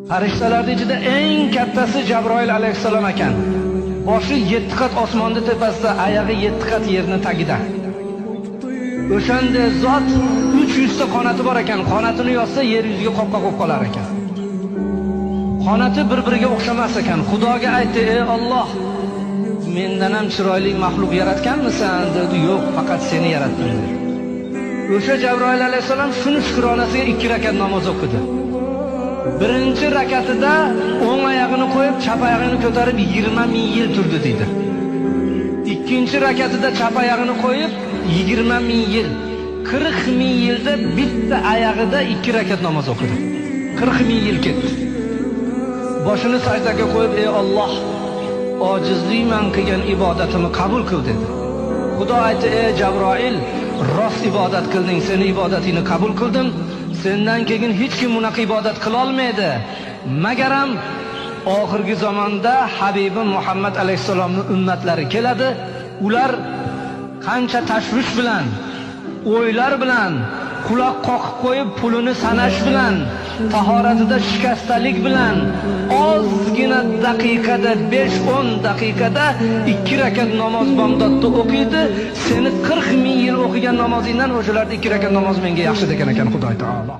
Farishtalar ichida eng kattasi Jabroil alayhissalom ekan. Boshi 7 qat osmonda tepasida, oyog'i 7 qat yerning tagida. O'shanda zot 300 ta qanoti bor ekan. Qanotini yozsa yer yuziga qopqa qo'yib qolar ekan. Qanoti bir-biriga o'xshamas ekan. Xudoga aytdi: "Ey Alloh, mendan ham chiroyli mahluq yaratganmisan?" dedi. "Yo'q, faqat seni yaratdim" dedi. O'sha Jabroil alayhissalom shuni shukronasiga 2 rakat namoz o'qidi. Birinchi rakatida o'ng oyog'ini qo'yib, chap oyog'ini ko'tarib 20 ming yil turdi dedi. Ikkinchi rakatida chap oyog'ini qo'yib 20 ming yil, 40 ming yilda bitta oyog'ida 2 rakat namoz o'qidi. 40 ming yil ketdi. Boshini sajdaga qo'yib: "Ey Alloh, ojizlikman qilgan ibodatimni qabul qil" dedi. Xudo aytdi: "Ey Jabroil, rost ibodat qilding, seni ibodatingni qabul qildim. Sendan keyin hech kim bunaqa ibodat qila olmaydi. Magaram oxirgi zamonda Habibim Muhammad alayhisalomning ummatlari keladi. Ular qancha tashvish bilan, o'ylar bilan, quloq qoqib qo'yib pulini sanash bilan, tahoratida shikastalik bilan ozgina daqiqada 5-10 daqiqada 2 rakat namoz bomdodda o'qiydi. Seni 40 ming yil o'qigan namozingdan o'shalarda 2 rakat namoz menga yaxshi degan ekan Xudo taolo."